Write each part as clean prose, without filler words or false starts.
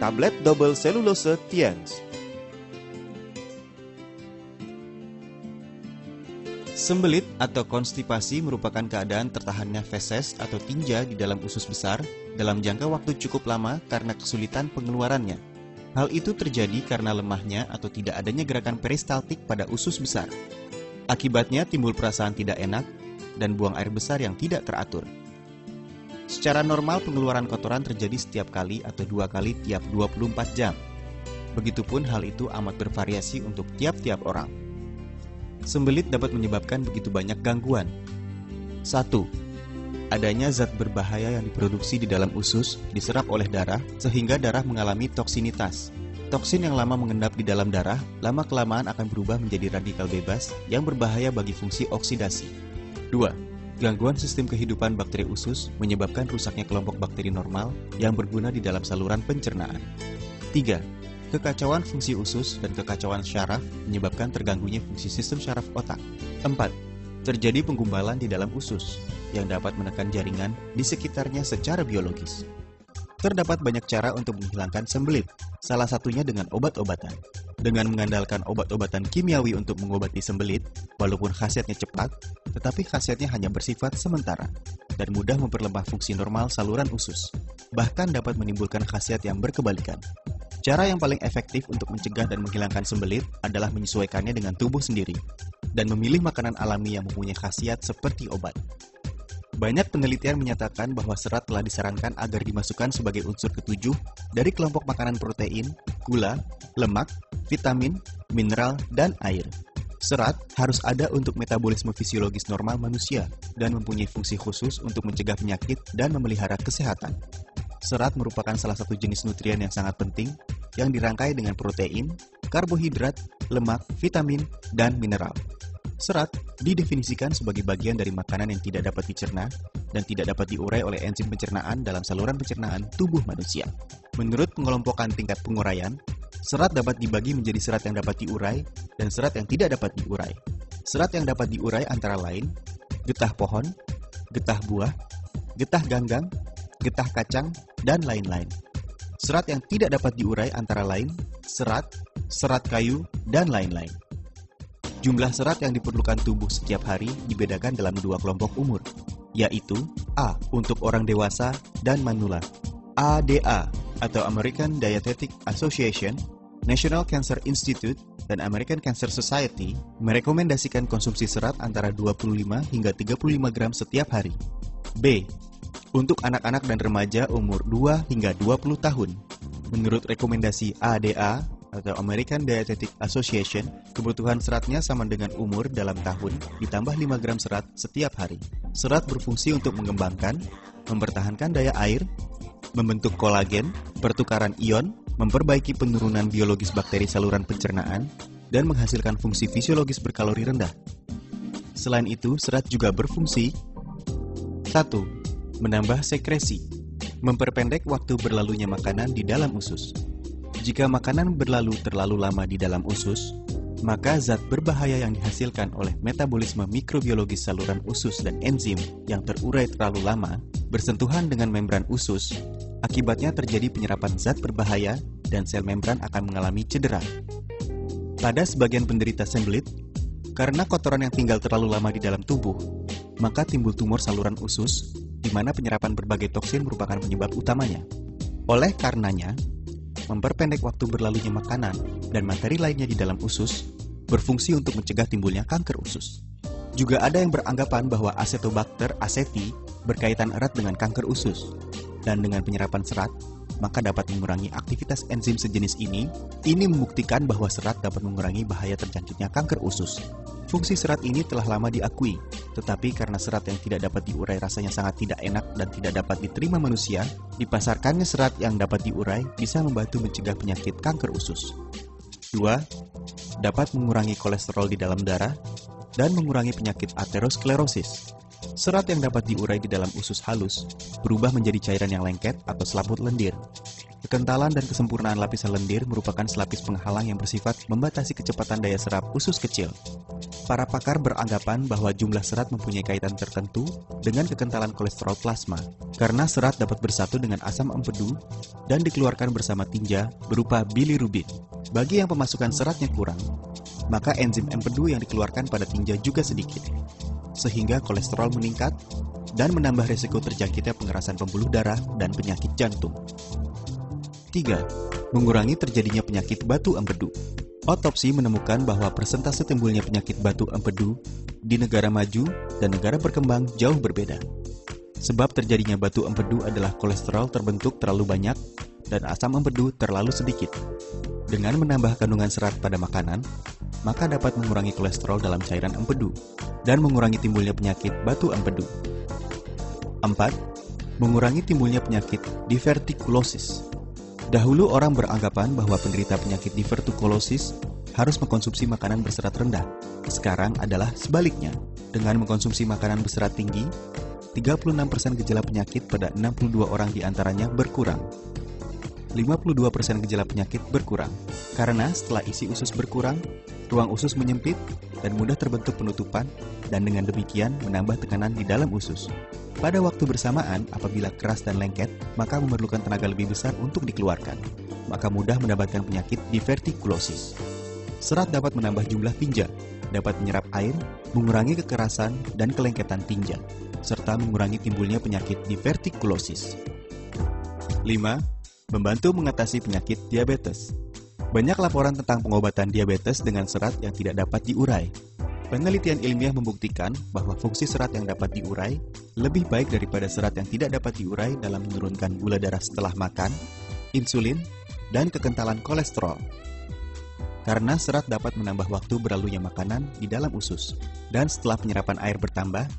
tablet double selulose Tiens. Sembelit atau konstipasi merupakan keadaan tertahannya feses atau tinja di dalam usus besar dalam jangka waktu cukup lama karena kesulitan pengeluarannya. Hal itu terjadi karena lemahnya atau tidak adanya gerakan peristaltik pada usus besar. Akibatnya timbul perasaan tidak enak dan buang air besar yang tidak teratur. Secara normal pengeluaran kotoran terjadi setiap kali atau 2 kali tiap 24 jam. Begitupun hal itu amat bervariasi untuk tiap-tiap orang. Sembelit dapat menyebabkan begitu banyak gangguan. 1. Adanya zat berbahaya yang diproduksi di dalam usus diserap oleh darah sehingga darah mengalami toksinitas. Toksin yang lama mengendap di dalam darah lama-kelamaan akan berubah menjadi radikal bebas yang berbahaya bagi fungsi oksidasi. 2. Gangguan sistem kehidupan bakteri usus menyebabkan rusaknya kelompok bakteri normal yang berguna di dalam saluran pencernaan. 3. Kekacauan fungsi usus dan kekacauan syaraf menyebabkan terganggunya fungsi sistem syaraf otak. 4. Terjadi penggumbalan di dalam usus yang dapat menekan jaringan di sekitarnya secara biologis. Terdapat banyak cara untuk menghilangkan sembelit, salah satunya dengan obat-obatan. Dengan mengandalkan obat-obatan kimiawi untuk mengobati sembelit, walaupun khasiatnya cepat, tetapi khasiatnya hanya bersifat sementara dan mudah memperlemah fungsi normal saluran usus, bahkan dapat menimbulkan khasiat yang berkebalikan. Cara yang paling efektif untuk mencegah dan menghilangkan sembelit adalah menyesuaikannya dengan tubuh sendiri dan memilih makanan alami yang mempunyai khasiat seperti obat. Banyak penelitian menyatakan bahwa serat telah disarankan agar dimasukkan sebagai unsur ketujuh dari kelompok makanan protein, gula, lemak, vitamin, mineral, dan air. Serat harus ada untuk metabolisme fisiologis normal manusia dan mempunyai fungsi khusus untuk mencegah penyakit dan memelihara kesehatan. Serat merupakan salah satu jenis nutrien yang sangat penting yang dirangkai dengan protein, karbohidrat, lemak, vitamin, dan mineral. Serat didefinisikan sebagai bagian dari makanan yang tidak dapat dicerna dan tidak dapat diurai oleh enzim pencernaan dalam saluran pencernaan tubuh manusia. Menurut pengelompokan tingkat penguraian, serat dapat dibagi menjadi serat yang dapat diurai dan serat yang tidak dapat diurai. Serat yang dapat diurai antara lain getah pohon, getah buah, getah ganggang, getah kacang, dan lain-lain. Serat yang tidak dapat diurai antara lain serat, serat kayu, dan lain-lain. Jumlah serat yang diperlukan tubuh setiap hari dibedakan dalam 2 kelompok umur, yaitu A untuk orang dewasa dan manula. ADA atau American Dietetic Association, National Cancer Institute, dan American Cancer Society merekomendasikan konsumsi serat antara 25 hingga 35 gram setiap hari. B untuk anak-anak dan remaja umur 2 hingga 20 tahun. Menurut rekomendasi ADA atau American Dietetic Association, kebutuhan seratnya sama dengan umur dalam tahun ditambah 5 gram serat setiap hari. Serat berfungsi untuk mengembangkan, mempertahankan daya air, membentuk kolagen, pertukaran ion, memperbaiki penurunan biologis bakteri saluran pencernaan, dan menghasilkan fungsi fisiologis berkalori rendah. Selain itu, serat juga berfungsi 1. Menambah sekresi, memperpendek waktu berlalunya makanan di dalam usus. Jika makanan berlalu terlalu lama di dalam usus, maka zat berbahaya yang dihasilkan oleh metabolisme mikrobiologis saluran usus dan enzim yang terurai terlalu lama bersentuhan dengan membran usus. Akibatnya terjadi penyerapan zat berbahaya dan sel membran akan mengalami cedera. Pada sebagian penderita sembelit, karena kotoran yang tinggal terlalu lama di dalam tubuh, maka timbul tumor saluran usus, di mana penyerapan berbagai toksin merupakan penyebab utamanya. Oleh karenanya, memperpendek waktu berlalunya makanan dan materi lainnya di dalam usus berfungsi untuk mencegah timbulnya kanker usus. Juga ada yang beranggapan bahwa Acetobacter aceti berkaitan erat dengan kanker usus, dan dengan penyerapan serat, maka dapat mengurangi aktivitas enzim sejenis ini. Ini membuktikan bahwa serat dapat mengurangi bahaya terjangkitnya kanker usus. Fungsi serat ini telah lama diakui, tetapi karena serat yang tidak dapat diurai rasanya sangat tidak enak dan tidak dapat diterima manusia, dipasarkannya serat yang dapat diurai bisa membantu mencegah penyakit kanker usus. 2. Dapat mengurangi kolesterol di dalam darah dan mengurangi penyakit aterosklerosis. Serat yang dapat diurai di dalam usus halus berubah menjadi cairan yang lengket atau selaput lendir. Kekentalan dan kesempurnaan lapisan lendir merupakan selapis penghalang yang bersifat membatasi kecepatan daya serap usus kecil. Para pakar beranggapan bahwa jumlah serat mempunyai kaitan tertentu dengan kekentalan kolesterol plasma, karena serat dapat bersatu dengan asam empedu dan dikeluarkan bersama tinja berupa bilirubin. Bagi yang pemasukan seratnya kurang, maka enzim empedu yang dikeluarkan pada tinja juga sedikit, sehingga kolesterol meningkat dan menambah risiko terjangkitnya pengerasan pembuluh darah dan penyakit jantung. 3. Mengurangi terjadinya penyakit batu empedu. Otopsi menemukan bahwa persentase timbulnya penyakit batu empedu di negara maju dan negara berkembang jauh berbeda. Sebab terjadinya batu empedu adalah kolesterol terbentuk terlalu banyak dan asam empedu terlalu sedikit. Dengan menambah kandungan serat pada makanan, maka dapat mengurangi kolesterol dalam cairan empedu dan mengurangi timbulnya penyakit batu empedu. 4. Mengurangi timbulnya penyakit divertikulosis. Dahulu orang beranggapan bahwa penderita penyakit divertikulosis harus mengkonsumsi makanan berserat rendah. Sekarang adalah sebaliknya. Dengan mengkonsumsi makanan berserat tinggi, 36% gejala penyakit pada 62 orang diantaranya berkurang. 52% gejala penyakit berkurang. Karena setelah isi usus berkurang, ruang usus menyempit dan mudah terbentuk penutupan, dan dengan demikian menambah tekanan di dalam usus. Pada waktu bersamaan, apabila keras dan lengket, maka memerlukan tenaga lebih besar untuk dikeluarkan. Maka mudah mendapatkan penyakit divertikulosis. Serat dapat menambah jumlah tinja, dapat menyerap air, mengurangi kekerasan dan kelengketan tinja, serta mengurangi timbulnya penyakit divertikulosis. 5. Membantu mengatasi penyakit diabetes. Banyak laporan tentang pengobatan diabetes dengan serat yang tidak dapat diurai. Penelitian ilmiah membuktikan bahwa fungsi serat yang dapat diurai lebih baik daripada serat yang tidak dapat diurai dalam menurunkan gula darah setelah makan, insulin, dan kekentalan kolesterol. Karena serat dapat menambah waktu berlalunya makanan di dalam usus, dan setelah penyerapan air bertambah,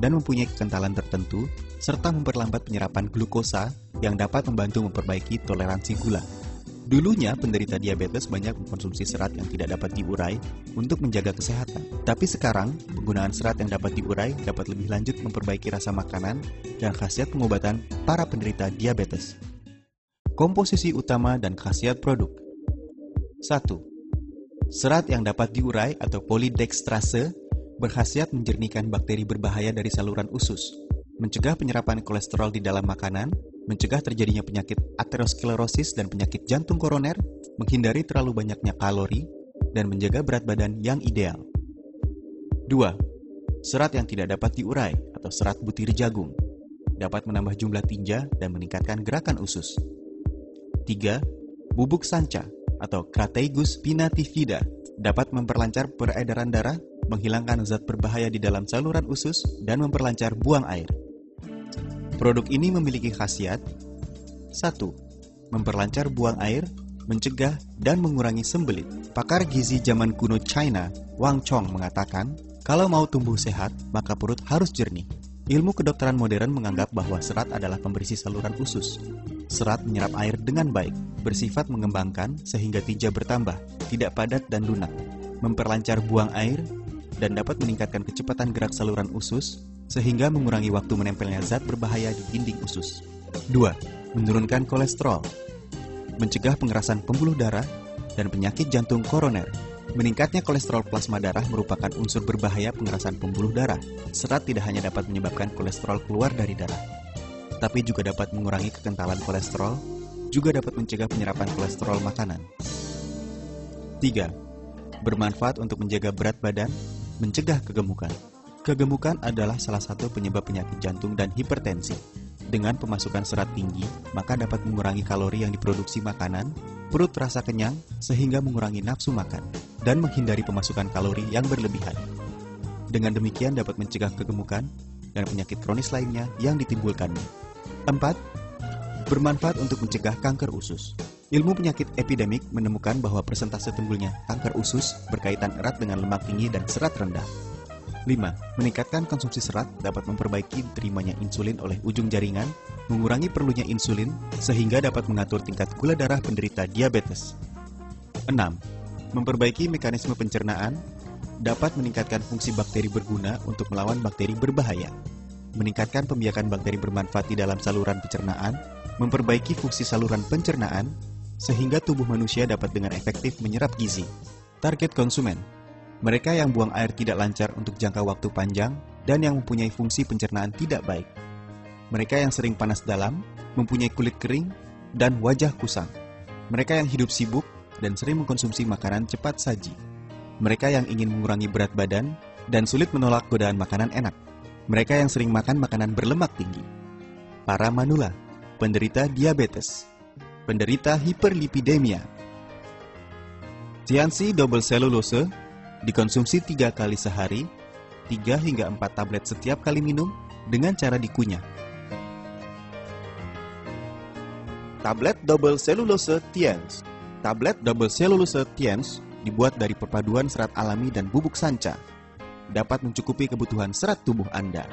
dan mempunyai kekentalan tertentu, serta memperlambat penyerapan glukosa yang dapat membantu memperbaiki toleransi gula. Dulunya, penderita diabetes banyak mengkonsumsi serat yang tidak dapat diurai untuk menjaga kesehatan. Tapi sekarang, penggunaan serat yang dapat diurai dapat lebih lanjut memperbaiki rasa makanan dan khasiat pengobatan para penderita diabetes. Komposisi utama dan khasiat produk. 1. Serat yang dapat diurai atau polydextrase berkhasiat menjernihkan bakteri berbahaya dari saluran usus, mencegah penyerapan kolesterol di dalam makanan, mencegah terjadinya penyakit aterosklerosis dan penyakit jantung koroner, menghindari terlalu banyaknya kalori, dan menjaga berat badan yang ideal. 2. Serat yang tidak dapat diurai atau serat butir jagung dapat menambah jumlah tinja dan meningkatkan gerakan usus. 3. Bubuk sanca atau Crataegus pinnatifida dapat memperlancar peredaran darah, menghilangkan zat berbahaya di dalam saluran usus, dan memperlancar buang air. Produk ini memiliki khasiat 1. Memperlancar buang air, mencegah dan mengurangi sembelit. Pakar gizi zaman kuno China, Wang Chong, mengatakan, kalau mau tumbuh sehat, maka perut harus jernih. Ilmu kedokteran modern menganggap bahwa serat adalah pembersih saluran usus. Serat menyerap air dengan baik, bersifat mengembangkan sehingga tinja bertambah, tidak padat dan lunak, memperlancar buang air, dan dapat meningkatkan kecepatan gerak saluran usus, sehingga mengurangi waktu menempelnya zat berbahaya di dinding usus. 2. Menurunkan kolesterol, mencegah pengerasan pembuluh darah dan penyakit jantung koroner. Meningkatnya kolesterol plasma darah merupakan unsur berbahaya pengerasan pembuluh darah. Serat tidak hanya dapat menyebabkan kolesterol keluar dari darah, tapi juga dapat mengurangi kekentalan kolesterol, juga dapat mencegah penyerapan kolesterol makanan. 3. Bermanfaat untuk menjaga berat badan, mencegah kegemukan. Kegemukan adalah salah satu penyebab penyakit jantung dan hipertensi. Dengan pemasukan serat tinggi, maka dapat mengurangi kalori yang diproduksi makanan, perut terasa kenyang, sehingga mengurangi nafsu makan, dan menghindari pemasukan kalori yang berlebihan. Dengan demikian dapat mencegah kegemukan dan penyakit kronis lainnya yang ditimbulkannya. 4. Bermanfaat untuk mencegah kanker usus. Ilmu penyakit epidemik menemukan bahwa persentase timbulnya kanker usus berkaitan erat dengan lemak tinggi dan serat rendah. 5. Meningkatkan konsumsi serat dapat memperbaiki terimanya insulin oleh ujung jaringan, mengurangi perlunya insulin, sehingga dapat mengatur tingkat gula darah penderita diabetes. 6. Memperbaiki mekanisme pencernaan, dapat meningkatkan fungsi bakteri berguna untuk melawan bakteri berbahaya, meningkatkan pembiakan bakteri bermanfaat di dalam saluran pencernaan, memperbaiki fungsi saluran pencernaan, sehingga tubuh manusia dapat dengan efektif menyerap gizi. Target konsumen: Mereka yang buang air tidak lancar untuk jangka waktu panjang dan yang mempunyai fungsi pencernaan tidak baik. Mereka yang sering panas dalam, mempunyai kulit kering, dan wajah kusam. Mereka yang hidup sibuk dan sering mengkonsumsi makanan cepat saji. Mereka yang ingin mengurangi berat badan dan sulit menolak godaan makanan enak. Mereka yang sering makan makanan berlemak tinggi. Para manula, penderita diabetes, penderita hiperlipidemia. Tiansi double cellulose dikonsumsi 3 kali sehari, 3 hingga 4 tablet setiap kali minum dengan cara dikunyah. Tablet double cellulose Tiens. Tablet double cellulose Tiens dibuat dari perpaduan serat alami dan bubuk sanca. Dapat mencukupi kebutuhan serat tubuh Anda.